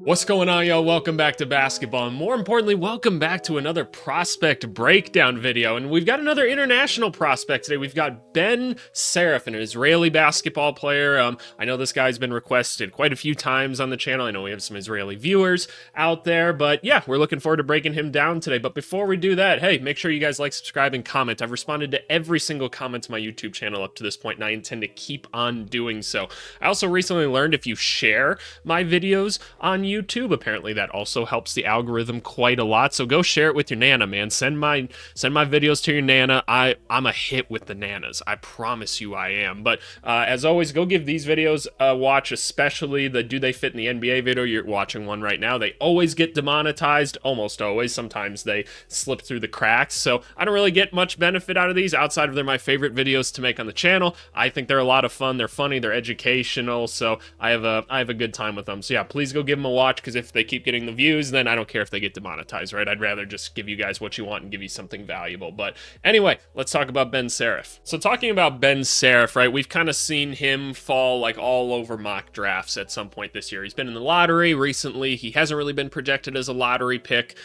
What's going on, y'all? Welcome back to basketball, and more importantly, welcome back to another prospect breakdown video. And we've got another international prospect today. We've got Ben Saraf, an Israeli basketball player. I know this guy's been requested quite a few times on the channel. I know we have some Israeli viewers out there, but yeah, we're looking forward to breaking him down today. But before we do that, hey, make sure you guys like, subscribe, and comment. I've responded to every single comment to my YouTube channel up to this point, and I intend to keep on doing so. I also recently learned if you share my videos on YouTube, apparently that also helps the algorithm quite a lot. So go share it with your nana, man. Send my videos to your nana. I'm a hit with the nanas. I promise you I am. But as always, go give these videos a watch, especially the Do They Fit in the NBA video. You're watching one right now. They always get demonetized, almost always. Sometimes they slip through the cracks. So I don't really get much benefit out of these outside of they're my favorite videos to make on the channel. I think they're a lot of fun. They're funny. They're educational. So I have a good time with them. So yeah, please go give them a watch, because if they keep getting the views, then I don't care if they get demonetized, right? I'd rather just give you guys what you want and give you something valuable. But anyway, let's talk about Ben Saraf. So talking about Ben Saraf, right, we've kind of seen him fall like all over mock drafts at some point this year. He's been in the lottery recently. He hasn't really been projected as a lottery pick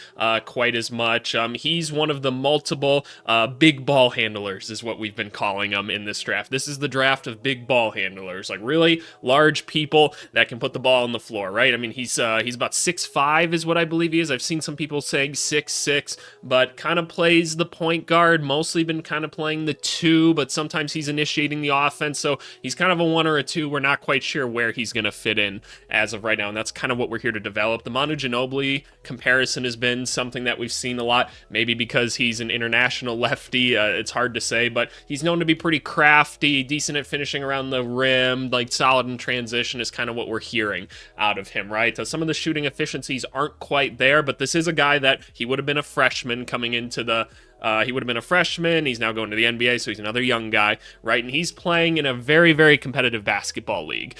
quite as much. He's one of the multiple big ball handlers is what we've been calling him in this draft. This is the draft of big ball handlers, like really large people that can put the ball on the floor, right? I mean, he's about 6'5" is what I believe he is. I've seen some people saying 6'6", but kind of plays the point guard, mostly been kind of playing the 2, but sometimes he's initiating the offense, so he's kind of a 1 or a 2. We're not quite sure where he's going to fit in as of right now, and that's kind of what we're here to develop. The Manu Ginobili comparison has been something that we've seen a lot, maybe because he's an international lefty. It's hard to say, but he's known to be pretty crafty, decent at finishing around the rim, like solid in transition is kind of what we're hearing out of him, right? Some of the shooting efficiencies aren't quite there, but this is a guy that he would have been a freshman coming into the he would have been a freshman. He's now going to the NBA, so he's another young guy, right? And he's playing in a very, very competitive basketball league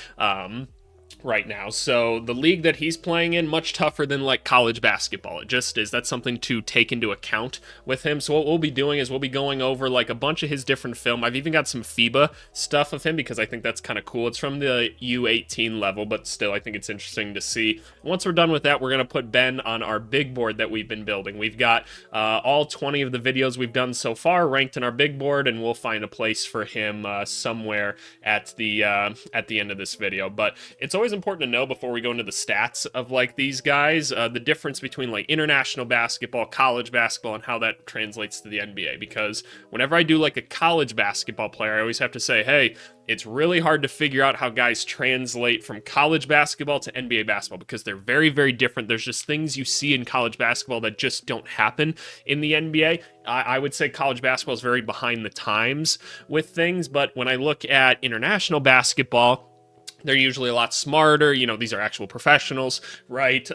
right now. So the league that he's playing in, much tougher than like college basketball. It just is. That's something to take into account with him. So what we'll be doing is we'll be going over like a bunch of his different film. I've even got some FIBA stuff of him because I think that's kind of cool. It's from the U18 level, but still I think it's interesting to see. Once we're done with that, we're going to put Ben on our big board that we've been building. We've got all 20 of the videos we've done so far ranked in our big board, and we'll find a place for him somewhere at the end of this video. But it's always important to know before we go into the stats of like these guys, the difference between like international basketball, college basketball, and how that translates to the NBA. Because whenever I do like a college basketball player, I always have to say, hey, it's really hard to figure out how guys translate from college basketball to NBA basketball because they're very, very different. There's just things you see in college basketball that just don't happen in the NBA. I would say college basketball is very behind the times with things, but when I look at international basketball, they're usually a lot smarter. You know, these are actual professionals, right?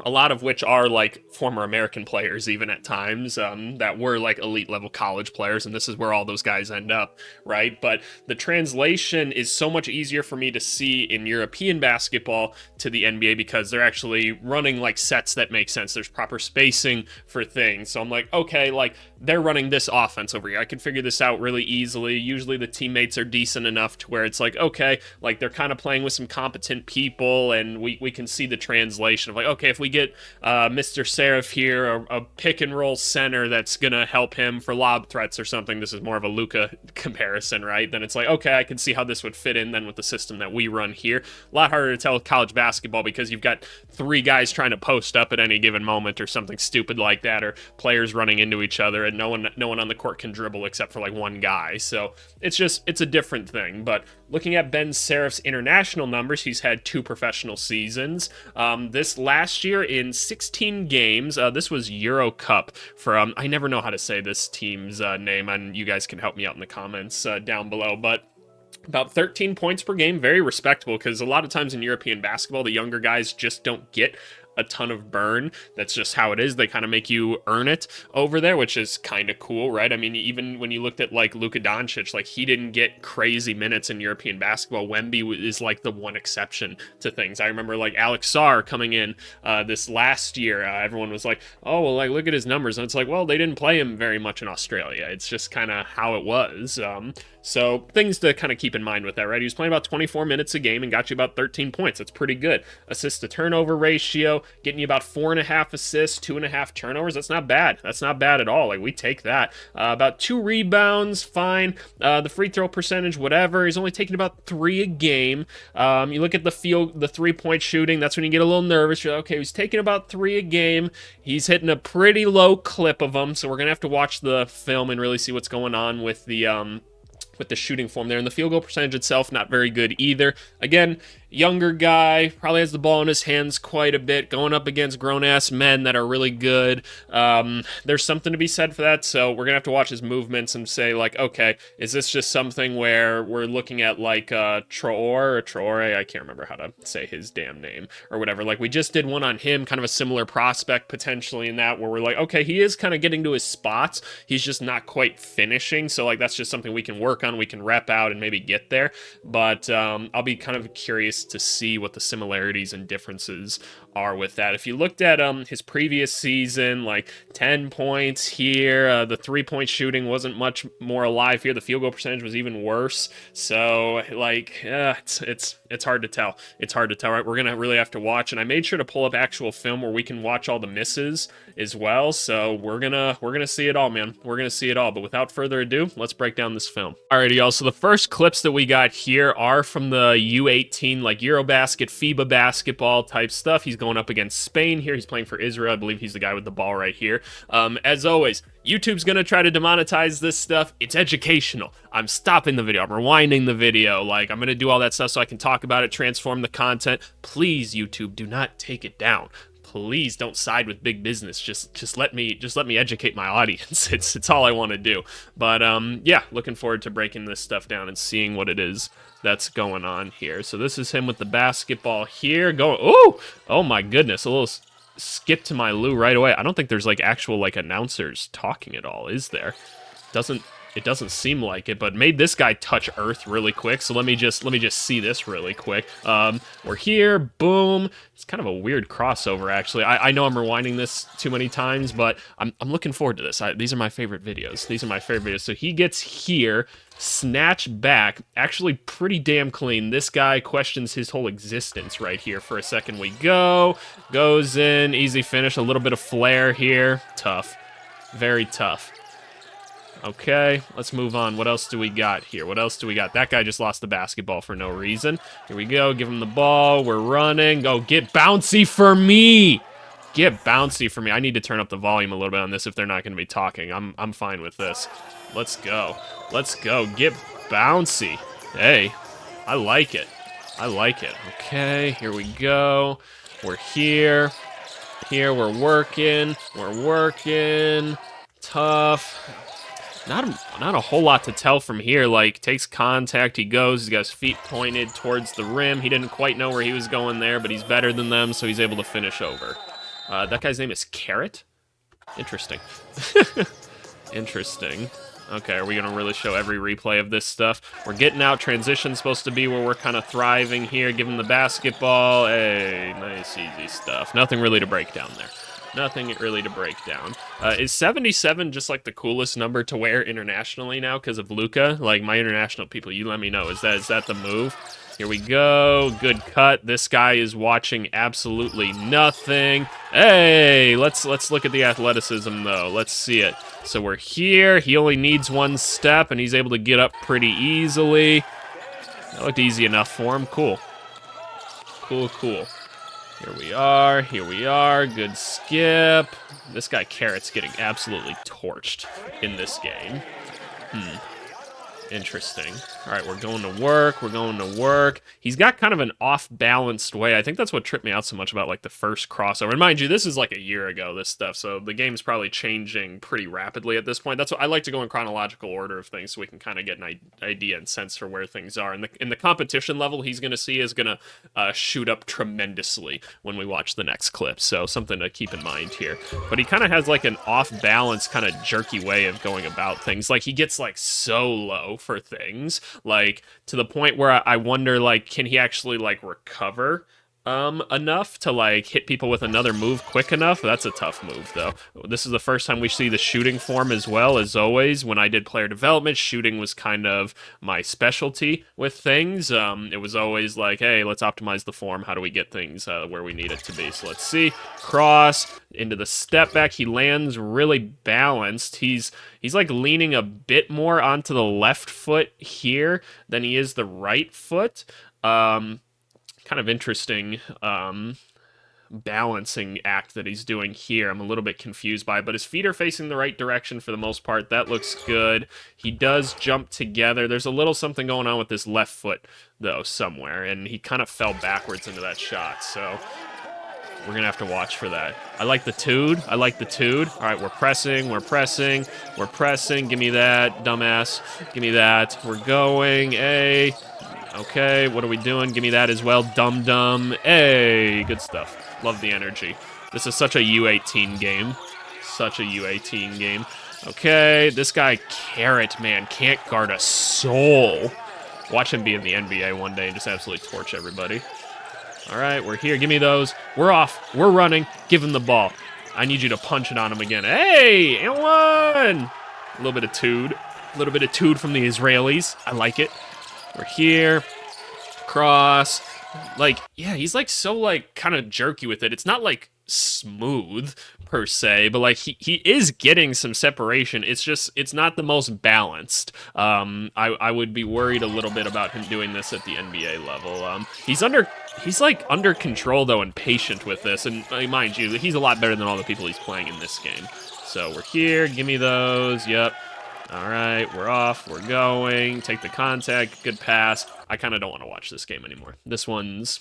A lot of which are like former American players even at times that were like elite level college players, and this is where all those guys end up, right? But the translation is so much easier for me to see in European basketball to the NBA because they're actually running like sets that make sense. There's proper spacing for things. So I'm like, okay, like they're running this offense over here. I can figure this out really easily. Usually the teammates are decent enough to where it's like, okay, like they're kind of playing with some competent people, and we can see the translation of like, okay, if we get Mr. Saraf here, a pick and roll center that's gonna help him for lob threats or something. This is more of a Luka comparison, right? Then it's like, okay, I can see how this would fit in then with the system that we run here. A lot harder to tell with college basketball because you've got 3 guys trying to post up at any given moment or something stupid like that, or players running into each other, and no one on the court can dribble except for like one guy. So it's a different thing. But looking at Ben Saraf's international numbers, he's had 2 professional seasons. This last year in 16 games, this was Euro Cup from, I never know how to say this team's name, and you guys can help me out in the comments down below, but about 13 points per game, very respectable, because a lot of times in European basketball, the younger guys just don't get a ton of burn. That's just how it is. They kind of make you earn it over there, which is kind of cool, right? I mean, even when you looked at like Luka Doncic, like he didn't get crazy minutes in European basketball. Wemby is like the one exception to things. I remember like Alex Sarr coming in this last year. Everyone was like, oh, well, like look at his numbers. And it's like, well, they didn't play him very much in Australia. It's just kind of how it was. So things to kind of keep in mind with that, right? He was playing about 24 minutes a game and got you about 13 points. That's pretty good. Assist to turnover ratio, getting you about 4.5 assists, 2.5 turnovers. That's not bad. That's not bad at all. Like, we take that. About 2 rebounds, fine. The free throw percentage, whatever. He's only taking about 3 a game. You look at the 3-point shooting. That's when you get a little nervous. You're like, okay, he's taking about 3 a game. He's hitting a pretty low clip of them, so we're gonna have to watch the film and really see what's going on with the shooting form there. And the field goal percentage itself, not very good either. Again, younger guy, probably has the ball in his hands quite a bit, going up against grown-ass men that are really good. There's something to be said for that, so we're going to have to watch his movements and say, like, okay, is this just something where we're looking at, like, Traore, I can't remember how to say his damn name, or whatever. Like, we just did one on him, kind of a similar prospect, potentially, in that, where we're like, okay, he is kind of getting to his spots, he's just not quite finishing, so, like, that's just something we can work on, we can rep out, and maybe get there, but I'll be kind of curious to see what the similarities and differences are with that. If you looked at his previous season, like 10 points here, the 3-point shooting wasn't much more alive here. The field goal percentage was even worse. So like, it's hard to tell. It's hard to tell, right? We're gonna really have to watch. And I made sure to pull up actual film where we can watch all the misses as well. So we're gonna see it all, man. We're gonna see it all. But without further ado, let's break down this film. Alrighty, y'all. So the first clips that we got here are from the U18, like Eurobasket, FIBA basketball type stuff. He's going up against Spain here. He's playing for Israel. I believe he's the guy with the ball right here. As always, YouTube's gonna try to demonetize this stuff. It's educational. I'm stopping the video. I'm rewinding the video. Like, I'm gonna do all that stuff so I can talk about it, transform the content. Please, YouTube, do not take it down. Please don't side with big business. Just let me educate my audience. It's all I want to do. But yeah, looking forward to breaking this stuff down and seeing what it is that's going on here. So this is him with the basketball here. Oh my goodness, a little skip to my Lou right away. I don't think there's like actual like announcers talking at all, is there? It doesn't seem like it, but made this guy touch earth really quick. So let me just see this really quick. We're here, boom. It's kind of a weird crossover, actually. I know I'm rewinding this too many times, but I'm looking forward to this. These are my favorite videos. These are my favorite videos. So he gets here, snatch back, actually pretty damn clean. This guy questions his whole existence right here for a second. We goes in, easy finish, a little bit of flair here. Tough, very tough. Okay, let's move on. What else do we got here? What else do we got? That guy just lost the basketball for no reason. Here we go. Give him the ball. We're running. Go get bouncy for me. Get bouncy for me. I need to turn up the volume a little bit on this if they're not going to be talking. I'm fine with this. Let's go. Let's go. Get bouncy. Hey, I like it. I like it. Okay, here we go. We're here. Here, we're working. We're working. Tough. Not a whole lot to tell from here. Like, takes contact, he goes, he's got his feet pointed towards the rim. He didn't quite know where he was going there, but he's better than them, so he's able to finish over. That guy's name is Carrot? Interesting. Interesting. Okay, are we going to really show every replay of this stuff? We're getting out. Transition's supposed to be where we're kind of thriving here. Give him the basketball. Hey, nice, easy stuff. Nothing really to break down there. Nothing really to break down. Is 77 just like the coolest number to wear internationally now because of Luka? Like, my international people, you let me know. Is that the move? Here we go. Good cut. This guy is watching absolutely nothing. Hey, let's look at the athleticism though. Let's see it. So we're here. He only needs one step and he's able to get up pretty easily. That looked easy enough for him. Cool. Cool, cool. Here we are, good skip. This guy Carrot's getting absolutely torched in this game. Interesting. All right, we're going to work. We're going to work. He's got kind of an off-balanced way. I think that's what tripped me out so much about like the first crossover. And mind you, this is like a year ago, this stuff, so the game's probably changing pretty rapidly at this point. That's what I like to go in chronological order of things so we can kind of get an idea and sense for where things are. And in the competition level he's going to see is going to shoot up tremendously when we watch the next clip. So something to keep in mind here. But he kind of has like an off-balance kind of jerky way of going about things. Like he gets like so low for things, like to the point where I wonder, like, can he actually like recover enough to like hit people with another move quick enough? That's a tough move though. This is the first time we see the shooting form as well. As always, when I did player development, shooting was kind of my specialty with things. It was always like, hey, let's optimize the form. How do we get things where we need it to be? So let's see. Cross into the step back. He lands really balanced. He's like leaning a bit more onto the left foot here than he is the right foot. Kind of interesting balancing act that he's doing here. I'm a little bit confused by it, but his feet are facing the right direction for the most part. That looks good. He does jump together. There's a little something going on with his left foot, though, somewhere, and he kind of fell backwards into that shot, so we're going to have to watch for that. I like the tood. I like the tood. All right, we're pressing. We're pressing. We're pressing. Give me that, dumbass. Give me that. We're going. Hey. Okay, what are we doing? Give me that as well. Dum-dum. Hey, good stuff. Love the energy. This is such a U18 game. Such a U18 game. Okay, this guy, Carrot, man, can't guard a soul. Watch him be in the NBA one day and just absolutely torch everybody. All right, we're here. Give me those. We're off. We're running. Give him the ball. I need you to punch it on him again. Hey, and one. A little bit of tood. A little bit of tood from the Israelis. I like it. We're here. Cross. Like, yeah, he's like so like kind of jerky with it. It's not like smooth per se, but like he is getting some separation. It's just it's not the most balanced. I would be worried a little bit about him doing this at the NBA level. He's like under control though and patient with this, and mind you, he's a lot better than all the people he's playing in this game. So we're here. Give me those. Yep. All right, we're off, we're going, take the contact, good pass. I kind of don't want to watch this game anymore. This one's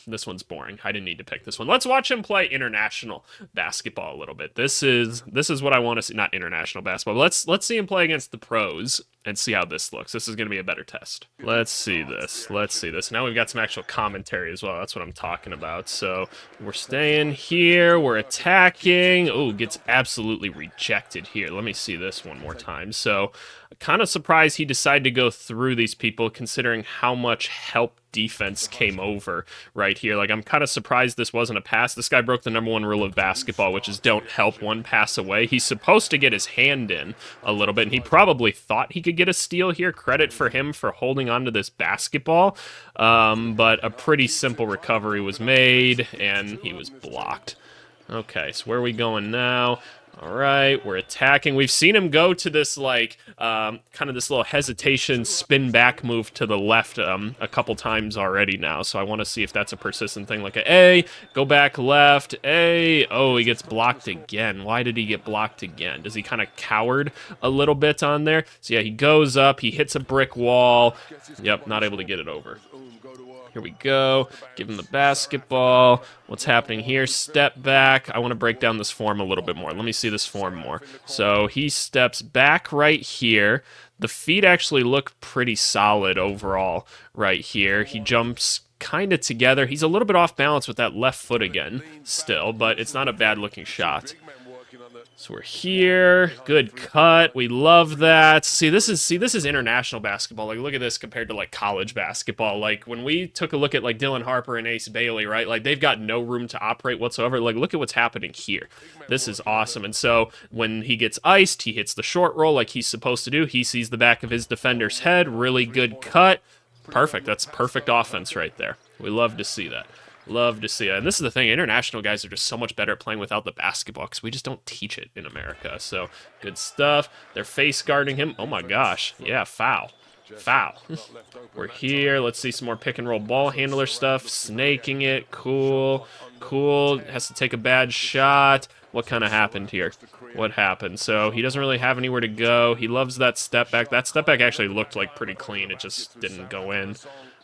boring. I didn't need to pick this one. Let's watch him play international basketball a little bit. This is what I want to see, not international basketball. But let's see him play against the pros and see how this looks. This is going to be a better test. Let's see this. Let's see this. Now we've got some actual commentary as well. That's what I'm talking about. So we're staying here. We're attacking. Oh, gets absolutely rejected here. Let me see this one more time. So kind of surprised he decided to go through these people considering how much help defense came over right here. Like, I'm kind of surprised this wasn't a pass. This guy broke the #1 rule of basketball, which is don't help one pass away. He's supposed to get his hand in a little bit, and he probably thought he could get a steal here. Credit for him for holding on to this basketball. But a pretty simple recovery was made, and he was blocked. Okay, so where are we going now? All right, we're attacking. We've seen him go to this, like, kind of this little hesitation spin back move to the left a couple times already now. So I want to see if that's a persistent thing. Like a go back left, oh, he gets blocked again. Why did he get blocked again? Does he kind of cowered a little bit on there? So yeah, he goes up, he hits a brick wall. Yep, not able to get it over. Here we go. Give him the basketball. What's happening here? Step back. I want to break down this form a little bit more. Let me see this form more. So he steps back right here. The feet actually look pretty solid overall right here. He jumps kind of together. He's a little bit off balance with that left foot again still, but it's not a bad looking shot. So we're here. Good cut. We love that. See, this is international basketball. Like, look at this compared to like college basketball. Like, when we took a look at like Dylan Harper and Ace Bailey, right? Like, they've got no room to operate whatsoever. Like, look at what's happening here. This is awesome. And so when he gets iced, he hits the short roll like he's supposed to do. He sees the back of his defender's head. Really good cut. Perfect. That's perfect offense right there. We love to see that. Love to see it. And this is the thing, international guys are just so much better at playing without the basketball because we just don't teach it in America. So, good stuff. They're face guarding him. Oh my gosh. Yeah, foul. Foul. We're here. Let's see some more pick and roll ball handler stuff. Snaking it. Cool. Cool. Has to take a bad shot. What kind of happened here? What happened? So he doesn't really have anywhere to go. He loves that step back. That step back actually looked like pretty clean. It just didn't go in.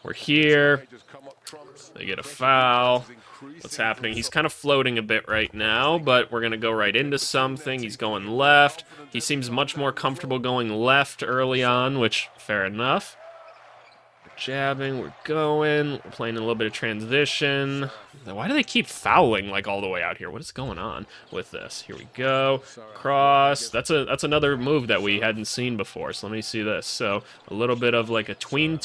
We're here. They get a foul. What's happening? He's kind of floating a bit right now, but we're going to go right into something. He's going left. He seems much more comfortable going left early on, which, fair enough. Jabbing, we're going. We're playing a little bit of transition. Why do they keep fouling like all the way out here? What is going on with this? Here we go. Cross. That's another move that we hadn't seen before. So let me see this. So a little bit of like a tween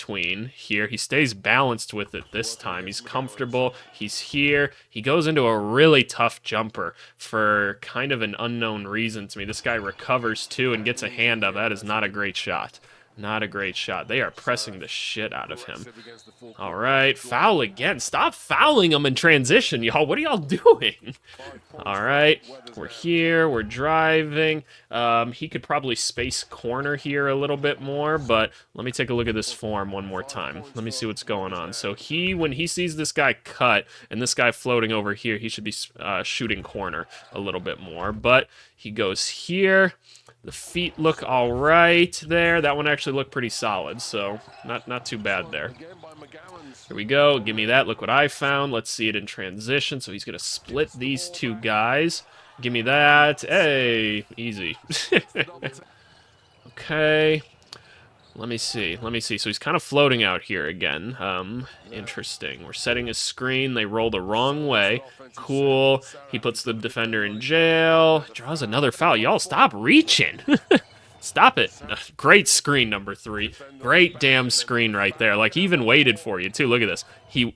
here. He stays balanced with it this time. He's comfortable. He's here. He goes into a really tough jumper for kind of an unknown reason to me. This guy recovers too and gets a hand up. That is not a great shot. Not a great shot. They are pressing the shit out of him. All right, foul again. Stop fouling him in transition, y'all. What are y'all doing? All right, we're here. We're driving. He could probably space corner here a little bit more, but let me take a look at this form one more time. Let me see what's going on. So when he sees this guy cut and this guy floating over here, he should be shooting corner a little bit more, but he goes here. The feet look all right there. That one actually looked pretty solid, so not too bad there. Here we go. Give me that. Look what I found. Let's see it in transition. So he's going to split these two guys. Give me that. Hey, easy. Okay. Let me see. So he's kind of floating out here again. Interesting. We're setting a screen. They roll the wrong way. Cool. He puts the defender in jail. Draws another foul. Y'all stop reaching. Stop it. Great screen, number 3. Great damn screen right there. Like, he even waited for you, too. Look at this. He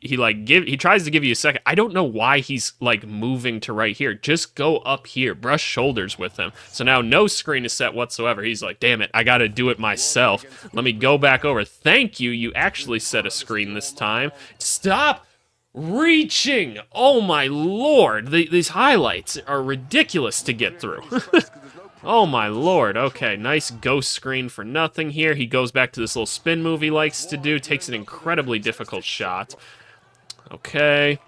tries to give you a second. I don't know why he's, like, moving to right here. Just go up here. Brush shoulders with him. So now no screen is set whatsoever. He's like, damn it, I gotta do it myself. Let me go back over. Thank you. You actually set a screen this time. Stop reaching. Oh, my Lord. These highlights are ridiculous to get through. Oh my Lord, okay, nice ghost screen for nothing here. He goes back to this little spin move he likes to do, takes an incredibly difficult shot. Okay,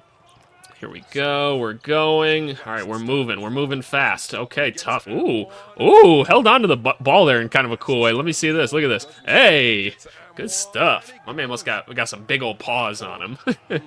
here we go, we're going. All right, we're moving fast. Okay, tough, ooh, held on to the ball there in kind of a cool way. Let me see this, look at this. Hey, good stuff. My man must got some big old paws on him.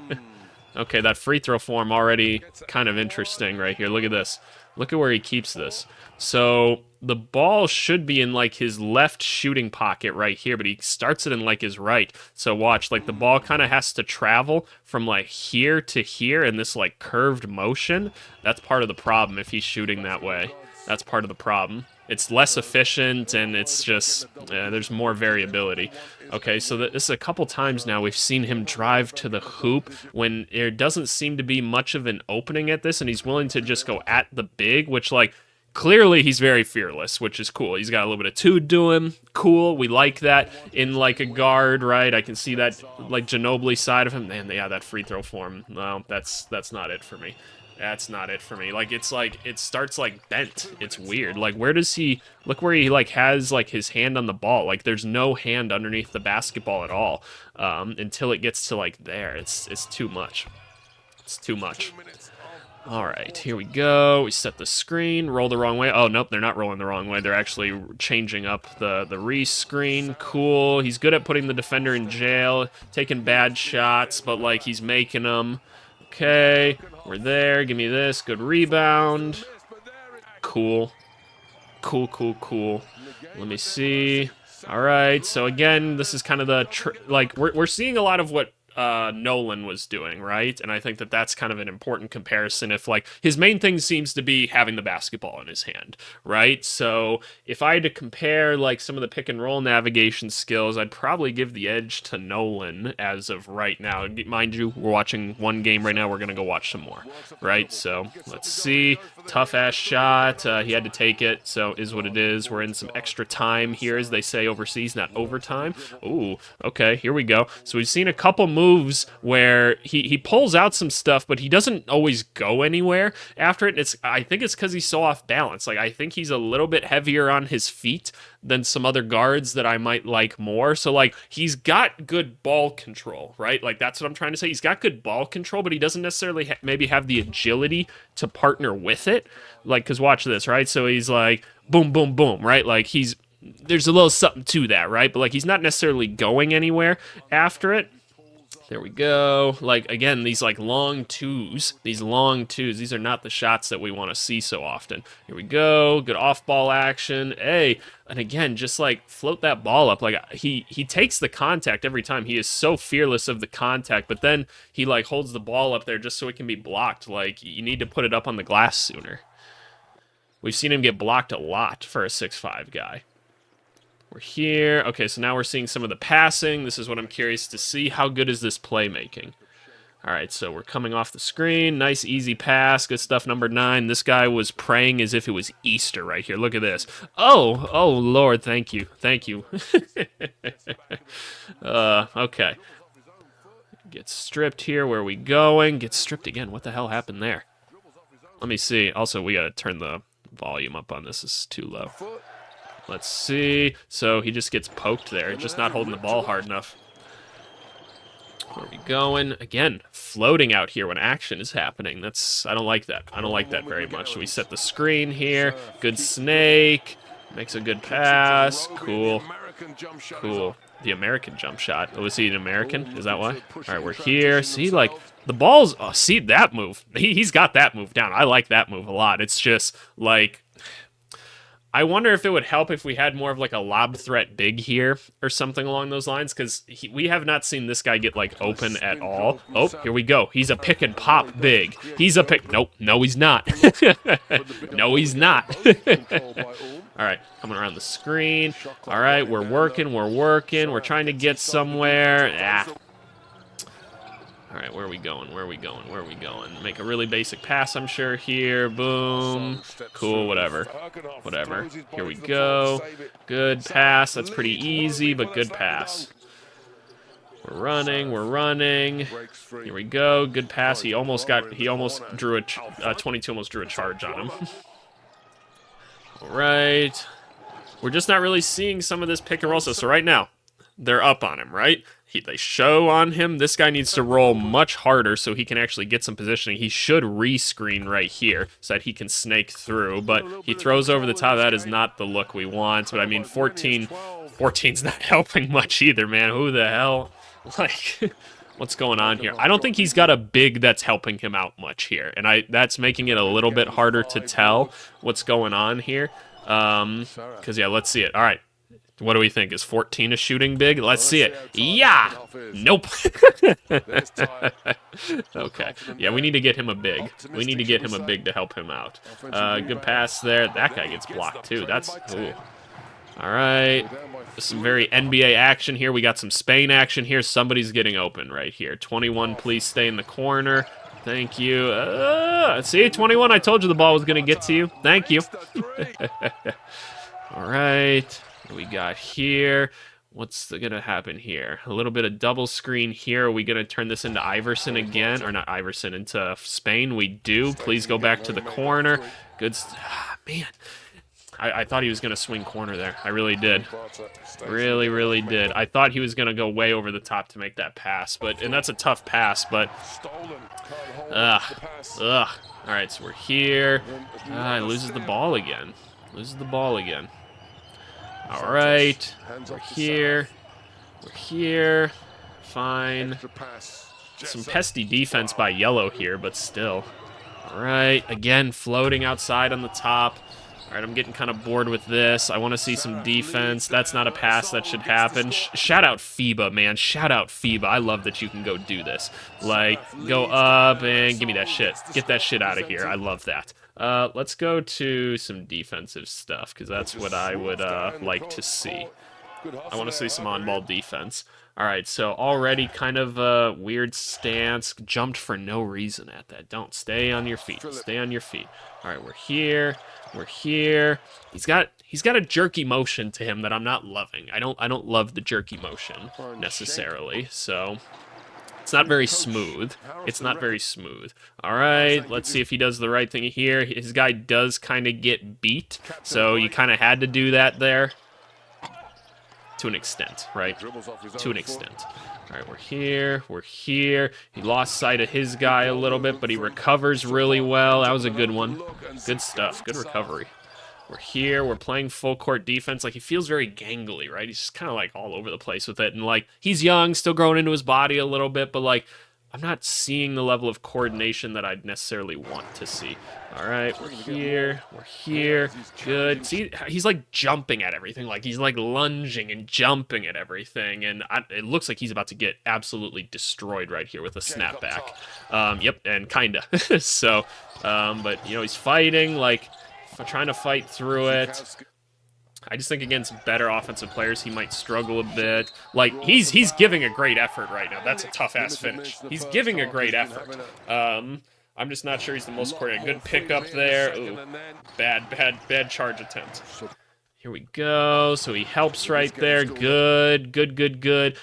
Okay, that free throw form already kind of interesting right here. Look at this. Look at where he keeps this. So the ball should be in like his left shooting pocket right here, but he starts it in like his right. So watch, like the ball kind of has to travel from like here to here in this like curved motion. That's part of the problem if he's shooting that way. That's part of the problem. It's less efficient, and it's just, there's more variability. Okay, so this is a couple times now we've seen him drive to the hoop when there doesn't seem to be much of an opening at this, and he's willing to just go at the big, which, like, clearly he's very fearless, which is cool. He's got a little bit of tude to him. Cool, we like that in, like, a guard, right? I can see that, like, Ginobili side of him. Man, yeah, that free throw form, no, that's not it for me. That's not it for me. Like, it's like, it starts, like, bent. It's weird. Like, where does he, look where he, like, has, like, his hand on the ball. Like, there's no hand underneath the basketball at all until it gets to, like, there. It's too much. It's too much. All right, here we go. We set the screen, roll the wrong way. Oh, nope, they're not rolling the wrong way. They're actually changing up the re-screen. Cool. He's good at putting the defender in jail, taking bad shots, but, like, he's making them. Okay, we're there. Give me this. Good rebound. Cool. Cool. Let me see. All right, so again, this is kind of the, like, we're seeing a lot of what Nolan was doing, right? And I think that that's kind of an important comparison if, like, his main thing seems to be having the basketball in his hand, right? So if I had to compare, like, some of the pick and roll navigation skills, I'd probably give the edge to Nolan as of right now. Mind you, we're watching one game right now. We're going to go watch some more, right? So let's see. Tough-ass shot. He had to take it, so is what it is. We're in some extra time here, as they say overseas, not overtime. Ooh, okay, here we go. So we've seen a couple moves moves where he pulls out some stuff, but he doesn't always go anywhere after it. I think it's because he's so off balance. Like, I think he's a little bit heavier on his feet than some other guards that I might like more. So, like, he's got good ball control, right? Like, that's what I'm trying to say. He's got good ball control, but he doesn't necessarily maybe have the agility to partner with it. Like, because watch this, right? So he's like, boom, boom, boom, right? Like, there's a little something to that, right? But, like, he's not necessarily going anywhere after it. There we go. Like, again, these, like, long twos, these are not the shots that we want to see so often. Here we go. Good off-ball action. Hey, and again, just, like, float that ball up. Like, he takes the contact every time. He is so fearless of the contact, but then he, like, holds the ball up there just so it can be blocked. Like, you need to put it up on the glass sooner. We've seen him get blocked a lot for a 6'5" guy. We're here. Okay, so now we're seeing some of the passing. This is what I'm curious to see. How good is this playmaking? All right, so we're coming off the screen. Nice, easy pass. Good stuff, number 9. This guy was praying as if it was Easter right here. Look at this. Oh, Lord, thank you. Thank you. Okay. Get stripped here. Where are we going? Get stripped again. What the hell happened there? Let me see. Also, we got to turn the volume up on this. This is too low. Let's see. So he just gets poked there. Just not holding the ball hard enough. Where are we going? Again, floating out here when action is happening. I don't like that. I don't like that very much. So we set the screen here. Good snake. Makes a good pass. Cool. Cool. The American jump shot. Oh, is he an American? Is that why? All right, we're here. See, like, the ball's... Oh, see that move. He's got that move down. I like that move a lot. It's just, like... I wonder if it would help if we had more of like a lob threat big here or something along those lines, because we have not seen this guy get like open at all. Oh, here we go. He's a pick and pop big. He's a pick. Nope. No, he's not. No, he's not. All right, coming around the screen. All right, we're working. We're trying to get somewhere. All right, where are we going? Make a really basic pass, I'm sure, here. Boom. Cool, whatever. Here we go. Good pass. That's pretty easy, but good pass. We're running. Here we go. Good pass. He almost drew a 22 almost drew a charge on him. All right. We're just not really seeing some of this pick and roll. So right now, they're up on him, right? They show on him. This guy needs to roll much harder so he can actually get some positioning. He should re-screen right here so that he can snake through, but he throws over the top. That is not the look we want, but I mean, 14's not helping much either, man. Who the hell? Like, what's going on here? I don't think he's got a big that's helping him out much here, and that's making it a little bit harder to tell what's going on here. Because, yeah, let's see it. All right. What do we think? Is 14 a shooting big? Let's see it. Yeah! Nope. Okay. Yeah, we need to get him a big. We need to get him a big to help him out. Good pass there. That guy gets blocked, too. That's... Ooh. All right. Some very NBA action here. We got some Spain action here. Somebody's getting open right here. 21, please stay in the corner. Thank you. See, 21, I told you the ball was going to get to you. Thank you. All right. What do we got here? What's going to happen here? A little bit of double screen here. Are we going to turn this into Iverson again? Or not Iverson, into Spain? We do. Please go back to the corner. Good. Man. I thought he was going to swing corner there. I really did. Really did. I thought he was going to go way over the top to make that pass. And that's a tough pass, but... All right, so we're here. He loses the ball again. All right. We're here. Fine. Some pesty defense by yellow here, but still. All right. Again, floating outside on the top. All right, I'm getting kind of bored with this. I want to see some defense. That's not a pass that should happen. Shout out FIBA, man. Shout out FIBA. I love that you can go do this. Like, go up and give me that shit. Get that shit out of here. I love that. Let's go to some defensive stuff, because that's what I would like to see. I want to see some on-ball defense. All right, so already kind of a weird stance. Jumped for no reason at that. Don't. Stay on your feet. Stay on your feet. All right, we're here. He's got a jerky motion to him that I'm not loving. I don't love the jerky motion necessarily. So It's not very smooth. It's not very smooth. All right, let's see if he does the right thing here. His guy does kind of get beat, so you kind of had to do that there. To an extent, right? To an extent. All right, we're here. We're here. He lost sight of his guy a little bit, but he recovers really well. That was a good one. Good stuff. Good recovery. We're here. We're playing full court defense. Like, he feels very gangly, right? He's just kind of, like, all over the place with it. And, like, he's young, still growing into his body a little bit, but, like, I'm not seeing the level of coordination that I'd necessarily want to see. All right, we're here. We're here. Good. See, he's, like, jumping at everything. Like, he's, like, lunging and jumping at everything. And it looks like he's about to get absolutely destroyed right here with a snapback. Yep, and kinda. So, but, you know, he's fighting, like, trying to fight through it. I just think against better offensive players, he might struggle a bit. Like, he's giving a great effort right now. That's a tough-ass finish. He's giving a great effort. I'm just not sure he's the most coordinated. Good pickup there. Ooh, bad charge attempt. Here we go. So he helps right there. Good. Good.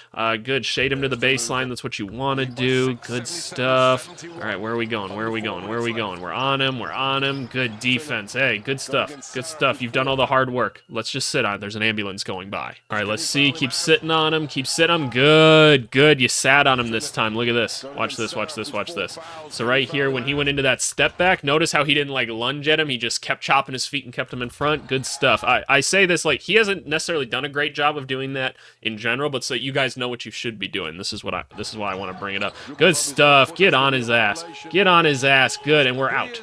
Shade him to the baseline. That's what you want to do. Good stuff. All right, where are we going? Where are we going? Where are we going? We're on him. We're on him. Good defense. Hey, good stuff. Good stuff. You've done all the hard work. Let's just sit on it. There's an ambulance going by. All right, let's see. Keep sitting on him. Keep sitting on him. Good. You sat on him this time. Look at this. Watch this. So right here, when he went into that step back, notice how he didn't, like, lunge at him. He just kept chopping his feet and kept him in front. Good stuff. I say this, like, he hasn't necessarily done a great job of doing that in general, but so you guys know what you should be doing. This is why I want to bring it up. Good stuff. Get on his ass. Get on his ass. Good, and we're out.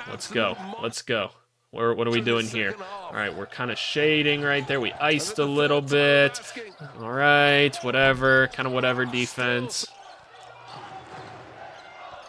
Let's go. What are we doing here? All right, we're kind of shading right there. We iced a little bit. All right, whatever. Kind of whatever defense.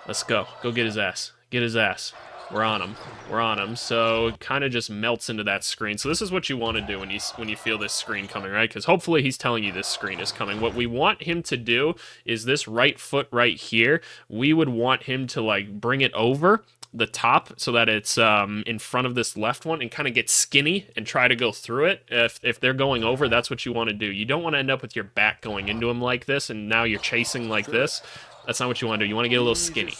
Let's go. Go get his ass. Get his ass. We're on him. So it kind of just melts into that screen. So this is what you want to do when you feel this screen coming, right? Because hopefully he's telling you this screen is coming. What we want him to do is this right foot right here. We would want him to, like, bring it over the top so that it's in front of this left one and kind of get skinny and try to go through it. If they're going over, that's what you want to do. You don't want to end up with your back going into him like this and now you're chasing like this. That's not what you want to do. You want to get a little skinny.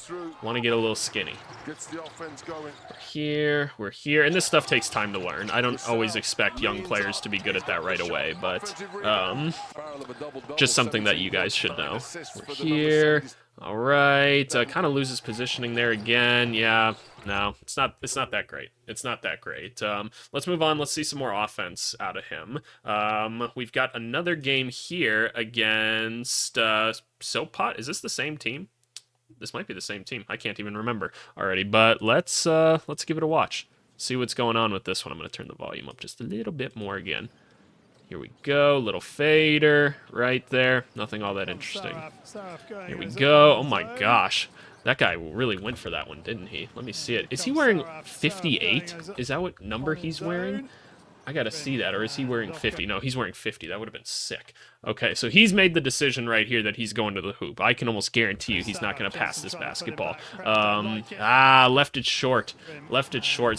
We're here. And this stuff takes time to learn. I don't always expect young players to be good at that right away, but just something that you guys should know. We're here. All right. Kind of loses positioning there again. Yeah. No, it's not that great. It's not that great. Let's move on. Let's see some more offense out of him. We've got another game here against Soapot. Is this the same team? This might be the same team. I can't even remember already. But let's give it a watch. See what's going on with this one. I'm going to turn the volume up just a little bit more again. Here we go. Little fader right there. Nothing all that interesting. Here we go. Oh my gosh. That guy really went for that one, didn't he? Let me see it. Is he wearing 58? Is that what number he's wearing? I gotta see that. Or is he wearing 50? No, he's wearing 50. That would have been sick. Okay, so he's made the decision right here that he's going to the hoop. I can almost guarantee you he's not going to pass this basketball. Left it short.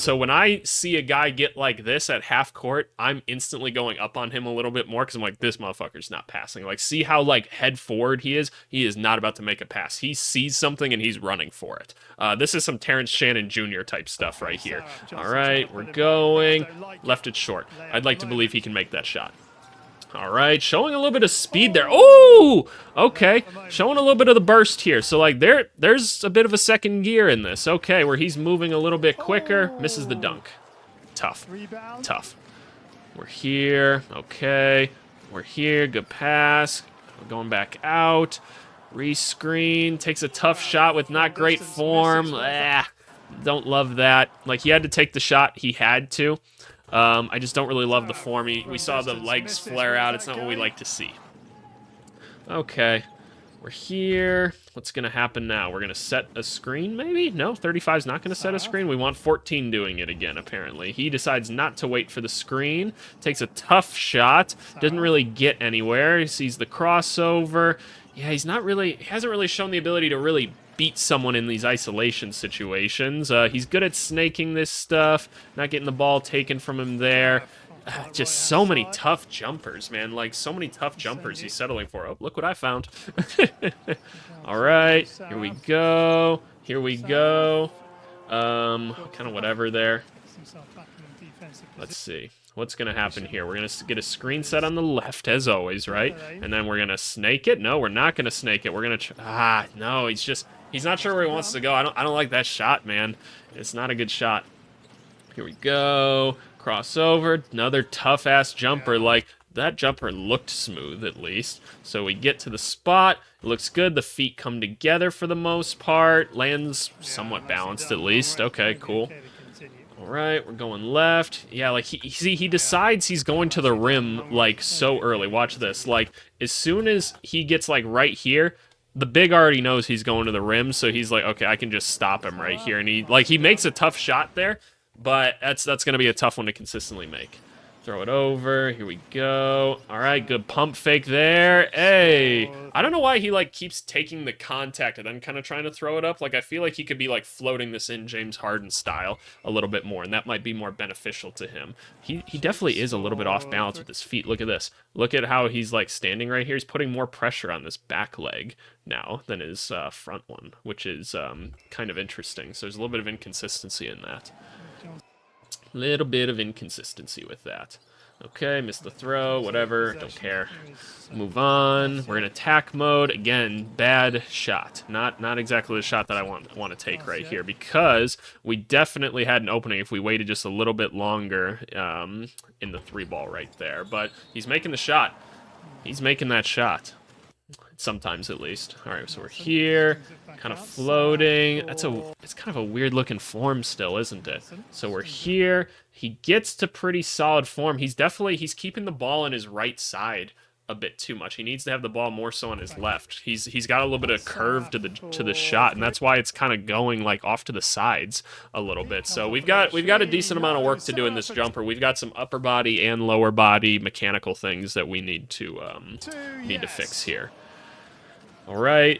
So when I see a guy get like this at half court, I'm instantly going up on him a little bit more because I'm like, this motherfucker's not passing. Like, see how, like, head forward he is? He is not about to make a pass. He sees something and he's running for it. This is some Terrence Shannon Jr. type stuff right here. All right, we're going. Left it short. I'd like to believe he can make that shot. All right, showing a little bit of speed there. Oh, okay. Showing a little bit of the burst here. So, like, there's a bit of a second gear in this. Okay, where he's moving a little bit quicker. Misses the dunk. Tough. We're here. Okay. We're here. Good pass. We're going back out. Rescreen. Takes a tough shot with not great form. Don't love that. Like, he had to take the shot. He had to. I just don't really love the form. We saw the legs flare out. It's not what we like to see. Okay. We're here. What's going to happen now? We're going to set a screen, maybe? No, 35's not going to set a screen. We want 14 doing it again, apparently. He decides not to wait for the screen. Takes a tough shot. Doesn't really get anywhere. He sees the crossover. Yeah, he hasn't really shown the ability to really beat someone in these isolation situations. He's good at snaking this stuff, not getting the ball taken from him there. Just so many tough jumpers, man. Like, so many tough jumpers he's settling for. Oh, look what I found. All right, here we go. Here we go. Kind of whatever there. Let's see. What's going to happen here? We're going to get a screen set on the left, as always, right? And then we're going to snake it? No, we're not going to snake it. We're going to... no, he's not sure where he wants to go. I don't like that shot, man. It's not a good shot. Here we go. Crossover. Another tough-ass jumper. Like, that jumper looked smooth, at least. So we get to the spot. It looks good. The feet come together for the most part. Lands somewhat balanced, at least. Okay, cool. All right, we're going left. Yeah, like, he decides he's going to the rim, like, so early. Watch this. Like, as soon as he gets, like, right here, the big already knows he's going to the rim, so he's like, okay, I can just stop him right here. And he makes a tough shot there, but that's going to be a tough one to consistently make. Throw it over. Here we go. All right, good pump fake there. Hey, I don't know why he, like, keeps taking the contact and then kind of trying to throw it up. Like, I feel like he could be, like, floating this in James Harden style a little bit more, and that might be more beneficial to him. He definitely is a little bit off balance with his feet. Look at this. Look at how he's, like, standing right here. He's putting more pressure on this back leg now than his front one, which is kind of interesting. So there's a little bit of inconsistency in that. Little bit of inconsistency with that. Okay, missed the throw, whatever, don't care. Move on. We're in attack mode. Again, bad shot. Not exactly the shot that I want to take right here, because we definitely had an opening if we waited just a little bit longer in the 3-ball right there. But he's making the shot. He's making that shot. Sometimes, at least. All right, so we're here, kind of floating. It's kind of a weird looking form still, isn't it? So we're here. He gets to pretty solid form. He's keeping the ball on his right side a bit too much. He needs to have the ball more so on his left. He's got a little bit of curve to the shot, and that's why it's kind of going like off to the sides a little bit. So we've got a decent amount of work to do in this jumper. We've got some upper body and lower body mechanical things that we need to fix here. All right,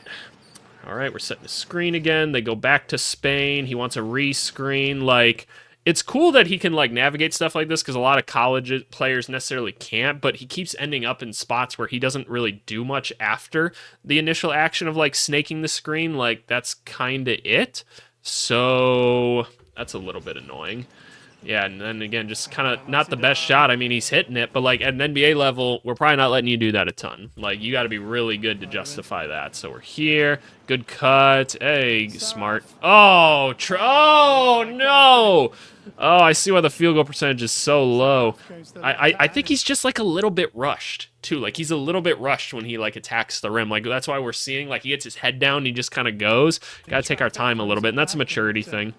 we're setting the screen again. They go back to Spain. He wants a re-screen. Like, it's cool that he can, like, navigate stuff like this, because a lot of college players necessarily can't, but he keeps ending up in spots where he doesn't really do much after the initial action of, like, snaking the screen. Like, that's kind of it. So that's a little bit annoying. Yeah, and then again, just kind of not the best shot. I mean, he's hitting it, but, like, at an NBA level, we're probably not letting you do that a ton. Like, you got to be really good to justify that. So we're here. Good cut. Hey, smart. Oh, oh, no. Oh, I see why the field goal percentage is so low. I think he's just, like, a little bit rushed, too. Like, he's a little bit rushed when he, like, attacks the rim. Like, that's why we're seeing, like, he gets his head down and he just kind of goes. Got to take our time a little bit, and that's a maturity thing.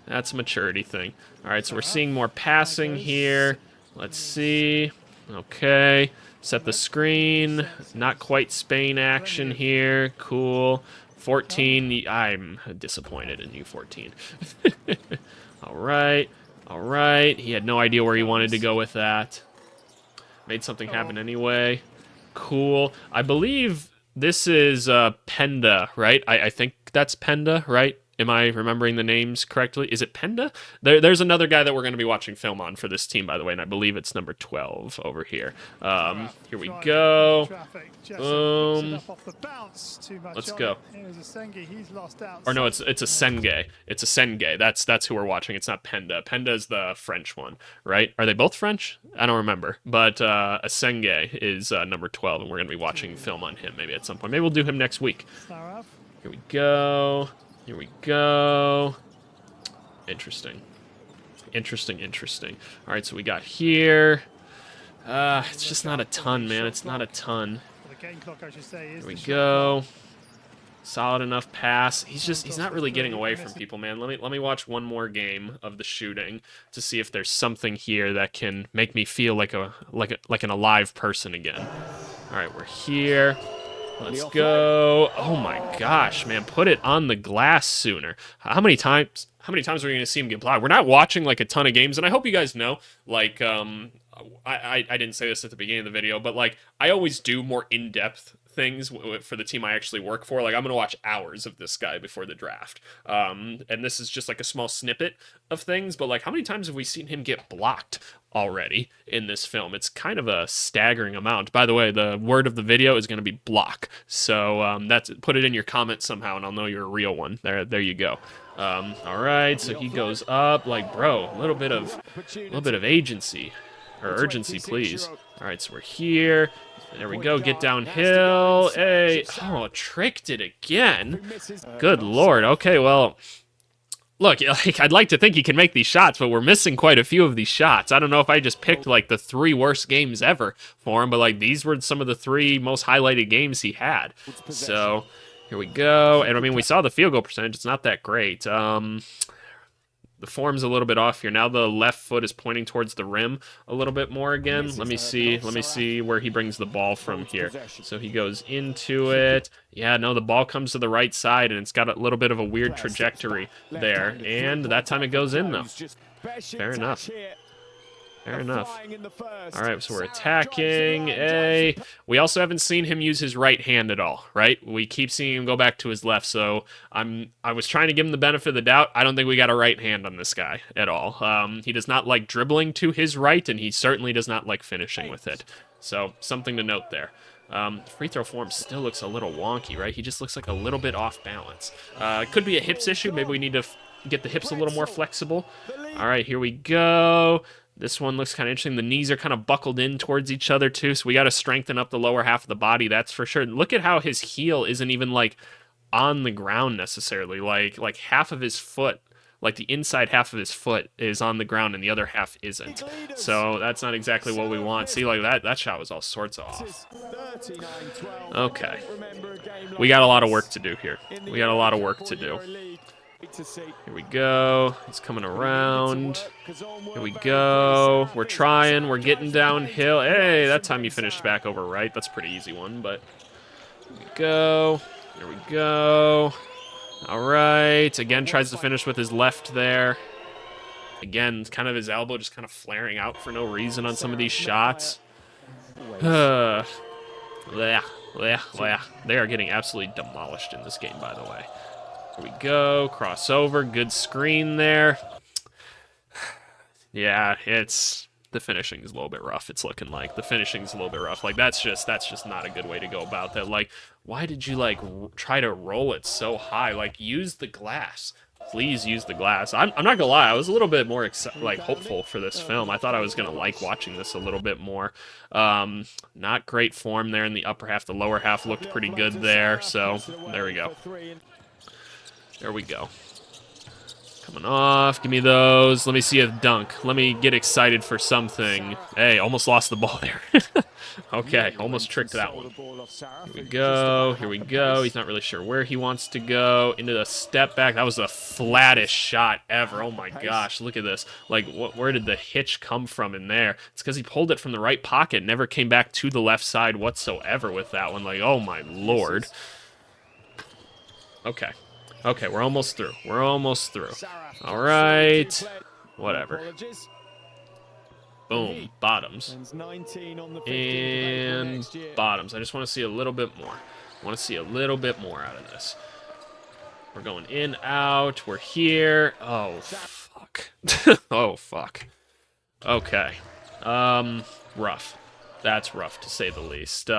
That's a maturity thing. All right, so we're seeing more passing here. Let's see. Okay. Set the screen. Not quite Spain action here. Cool. 14. I'm disappointed in you, 14. All right. All right. He had no idea where he wanted to go with that. Made something happen anyway. Cool. I believe this is Penda, right? I think that's Penda, right? Am I remembering the names correctly? Is it Penda? There's another guy that we're going to be watching film on for this team, by the way, and I believe it's number 12 over here. Here we go. Boom. Let's go. Or no, it's a Senge. It's a Senge. That's who we're watching. It's not Penda. Penda is the French one, right? Are they both French? I don't remember. But a Senge is number 12, and we're going to be watching film on him maybe at some point. Maybe we'll do him next week. Here we go. Here we go. Interesting. Interesting. All right, so we got here. It's just not a ton, man. It's not a ton. Here we go. Solid enough pass. He's not really getting away from people, man. Let me watch one more game of the shooting to see if there's something here that can make me feel like an alive person again. All right, we're here. Let's go. Oh my gosh, man. Put it on the glass sooner. How many times are we going to see him get blocked? We're not watching like a ton of games, and I hope you guys know, like, I didn't say this at the beginning of the video, but like, I always do more in-depth things for the team I actually work for. Like, I'm going to watch hours of this guy before the draft. And this is just like a small snippet of things, but like, how many times have we seen him get blocked already in this film? It's kind of a staggering amount. By the way, the word of the video is going to be block. So that's, put it in your comments somehow and I'll know you're a real one. There you go. All right, so he goes up, like, bro, a little bit of agency, or urgency, please. All right, so we're here. There we go, get downhill. Hey, oh, tricked it again. Good lord. Okay, well, look, like, I'd like to think he can make these shots, but we're missing quite a few of these shots. I don't know if I just picked, like, the 3 worst games ever for him, but, like, these were some of the 3 most highlighted games he had. So here we go. And I mean, we saw the field goal percentage. It's not that great. The form's a little bit off here. Now the left foot is pointing towards the rim a little bit more again. Let me see where he brings the ball from here. So he goes into it. Yeah, no, the ball comes to the right side, and it's got a little bit of a weird trajectory there. And that time it goes in, though. Fair enough. Fair enough. All right, so we're attacking. Hey, we also haven't seen him use his right hand at all, right? We keep seeing him go back to his left, so I was trying to give him the benefit of the doubt. I don't think we got a right hand on this guy at all. He does not like dribbling to his right, and he certainly does not like finishing with it. So something to note there. Free throw form still looks a little wonky, right? He just looks like a little bit off balance. It could be a hips issue. Maybe we need to get the hips a little more flexible. All right, here we go. This one looks kind of interesting. The knees are kind of buckled in towards each other, too, so we got to strengthen up the lower half of the body, that's for sure. Look at how his heel isn't even, like, on the ground necessarily. Like half of his foot, like the inside half of his foot is on the ground and the other half isn't. So that's not exactly what we want. See, like, that shot was all sorts of off. Okay. We got a lot of work to do here. We got a lot of work to do. Here we go. He's coming around. Here we go. We're trying. We're getting downhill. Hey, that time he finished back over right. That's a pretty easy one, but here we go. Here we go. All right. Again, tries to finish with his left there. Again, kind of his elbow just kind of flaring out for no reason on some of these shots. They are getting absolutely demolished in this game, by the way. Here we go, crossover, good screen there. Yeah, the finishing's a little bit rough, it's looking like. The finishing's a little bit rough. Like, that's just not a good way to go about that. Like, why did you, like, try to roll it so high? Like, use the glass. Please use the glass. I'm not gonna lie, I was a little bit more, hopeful for this film. I thought I was gonna like watching this a little bit more. Not great form there in the upper half. The lower half looked pretty good there, so there we go. There we go. Coming off. Give me those. Let me see a dunk. Let me get excited for something. Hey, almost lost the ball there. Okay, almost tricked that one. Here we go. Here we go. He's not really sure where he wants to go. Into the step back. That was the flattest shot ever. Oh my gosh, look at this. Like, where did the hitch come from in there? It's because he pulled it from the right pocket. Never came back to the left side whatsoever with that one. Like, oh my lord. Okay. Okay, we're almost through. We're almost through. All right. Whatever. Boom. Bottoms. And bottoms. I just want to see a little bit more. I want to see a little bit more out of this. We're going in, out. We're here. Oh, fuck. Oh, fuck. Okay. Rough. That's rough, to say the least.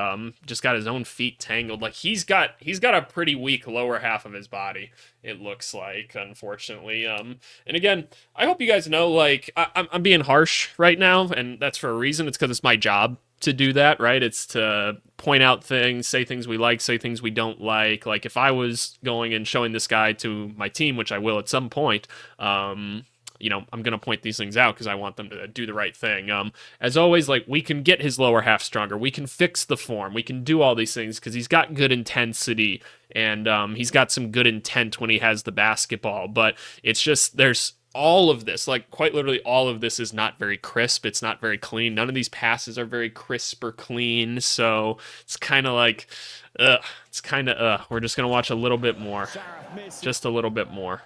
Just got his own feet tangled. Like, he's got a pretty weak lower half of his body, it looks like, unfortunately. And again, I hope you guys know, like, I'm being harsh right now, and that's for a reason. It's because it's my job to do that, right? It's to point out things, say things we like, say things we don't like. Like, if I was going and showing this guy to my team, which I will at some point, you know, I'm going to point these things out because I want them to do the right thing. As always, like, we can get his lower half stronger. We can fix the form. We can do all these things because he's got good intensity and he's got some good intent when he has the basketball. But it's just, there's all of this, like, quite literally all of this is not very crisp. It's not very clean. None of these passes are very crisp or clean. So it's kind of like, it's kind of, we're just going to watch a little bit more. Just a little bit more.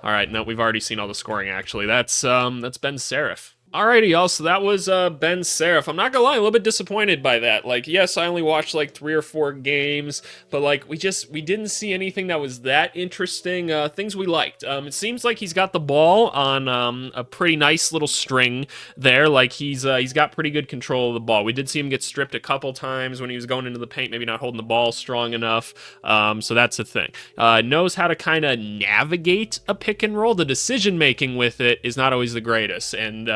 All right, no, we've already seen all the scoring, actually. That's Ben Saraf. Alrighty, y'all. So that was Ben Saraf. I'm not gonna lie, a little bit disappointed by that. Like, yes, I only watched like 3 or 4 games, but like we didn't see anything that was that interesting. Things we liked. It seems like he's got the ball on a pretty nice little string there. Like he's got pretty good control of the ball. We did see him get stripped a couple times when he was going into the paint, maybe not holding the ball strong enough. So that's the thing. Knows how to kind of navigate a pick and roll. The decision making with it is not always the greatest, and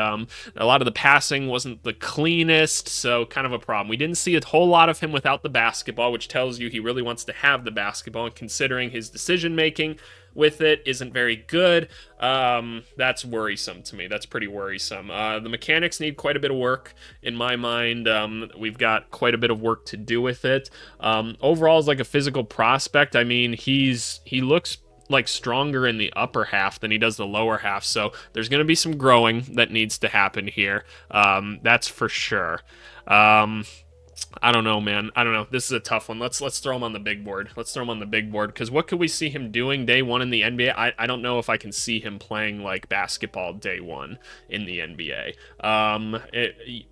a lot of the passing wasn't the cleanest, so kind of a problem. We didn't see a whole lot of him without the basketball, which tells you he really wants to have the basketball, and considering his decision-making with it isn't very good, that's worrisome to me. That's pretty worrisome. The mechanics need quite a bit of work, in my mind. We've got quite a bit of work to do with it. Overall, as like a physical prospect, I mean, he looks like stronger in the upper half than he does the lower half, so there's going to be some growing that needs to happen here. That's for sure. I don't know, man. I don't know. This is a tough one. Let's throw him on the big board. Let's throw him on the big board, because what could we see him doing day one in the NBA? I don't know if I can see him playing like basketball day one in the NBA.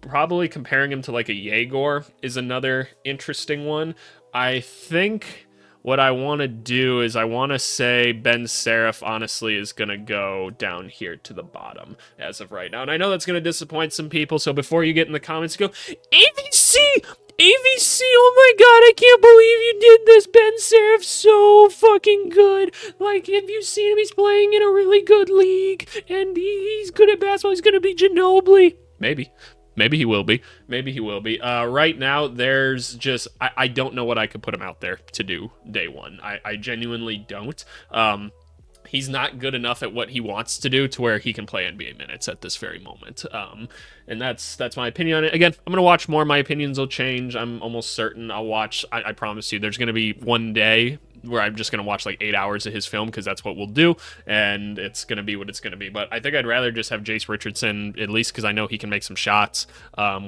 Probably comparing him to like a Yegor is another interesting one. I think what I want to do is I want to say Ben Saraf, honestly, is going to go down here to the bottom as of right now. And I know that's going to disappoint some people, so before you get in the comments, go, AVC! AVC, oh my god, I can't believe you did this. Ben Saraf's so fucking good. Like, have you seen him? He's playing in a really good league, and he's good at basketball. He's going to be Ginobili. Maybe. Maybe he will be. Maybe he will be. Right now, there's just... I don't know what I could put him out there to do day one. I genuinely don't. He's not good enough at what he wants to do to where he can play NBA minutes at this very moment. And that's my opinion on it. Again, I'm going to watch more. My opinions will change. I'm almost certain I'll watch... I promise you, there's going to be one day where I'm just going to watch like 8 hours of his film, because that's what we'll do, and it's going to be what it's going to be. But I think I'd rather just have Jace Richardson, at least because I know he can make some shots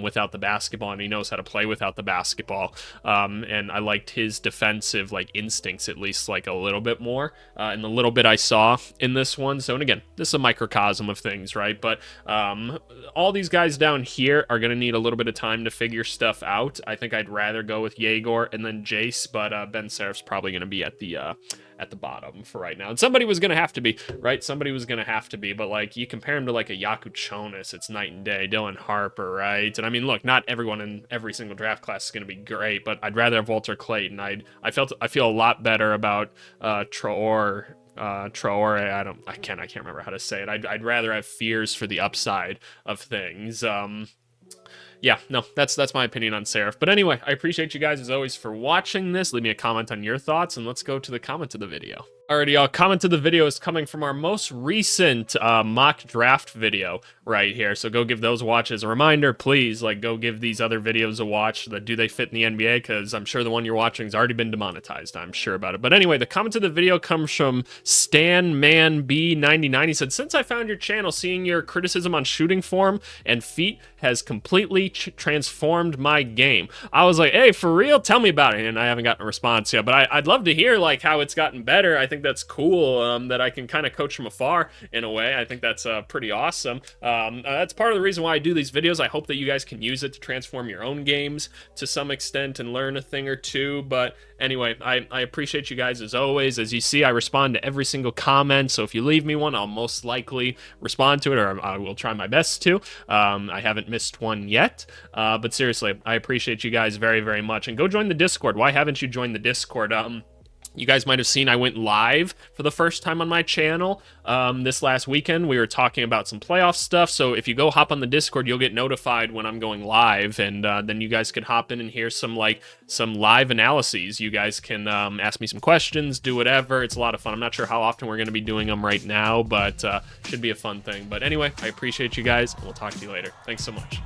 without the basketball, and he knows how to play without the basketball. And I liked his defensive like instincts, at least like a little bit more, and the little bit I saw in this one. So, and again, this is a microcosm of things, right? But all these guys down here are going to need a little bit of time to figure stuff out. I think I'd rather go with Yegor and then Jace, but Ben Saraf's probably going to be at the bottom for right now. And somebody was going to have to be, right? Somebody was going to have to be, but like you compare him to like a Yaku Chonis, it's night and day. Dylan Harper, right? And I mean, look, not everyone in every single draft class is going to be great, but I'd rather have Walter Clayton. I feel a lot better about Traore, I can't remember how to say it. I'd rather have fears for the upside of things. Yeah, no, that's my opinion on Saraf. But anyway, I appreciate you guys as always for watching this. Leave me a comment on your thoughts, and let's go to the comment of the video. Alrighty, y'all, comment to the video is coming from our most recent mock draft video right here. So go give those a watch. As a reminder, please, like, go give these other videos a watch. Do they fit in the NBA? Because I'm sure the one you're watching has already been demonetized. I'm sure about it. But anyway, the comment to the video comes from StanManB99. He said, since I found your channel, seeing your criticism on shooting form and feet has completely transformed my game. I was like, hey, for real? Tell me about it. And I haven't gotten a response yet. But I'd love to hear, like, how it's gotten better. I think that's cool, that I can kind of coach from afar in a way. I think that's pretty awesome. That's part of the reason why I do these videos. I hope that you guys can use it to transform your own games to some extent and learn a thing or two. But anyway, I appreciate you guys as always. As you see, I respond to every single comment, so if you leave me one, I'll most likely respond to it, or I will try my best to. I haven't missed one yet, but seriously, I appreciate you guys very, very much. And go join the Discord. Why haven't you joined the Discord? You guys might have seen I went live for the first time on my channel this last weekend. We were talking about some playoff stuff, so if you go hop on the Discord, you'll get notified when I'm going live, and then you guys can hop in and hear some live analyses. You guys can ask me some questions, do whatever. It's a lot of fun. I'm not sure how often we're going to be doing them right now, but should be a fun thing. But anyway, I appreciate you guys, and we'll talk to you later. Thanks so much.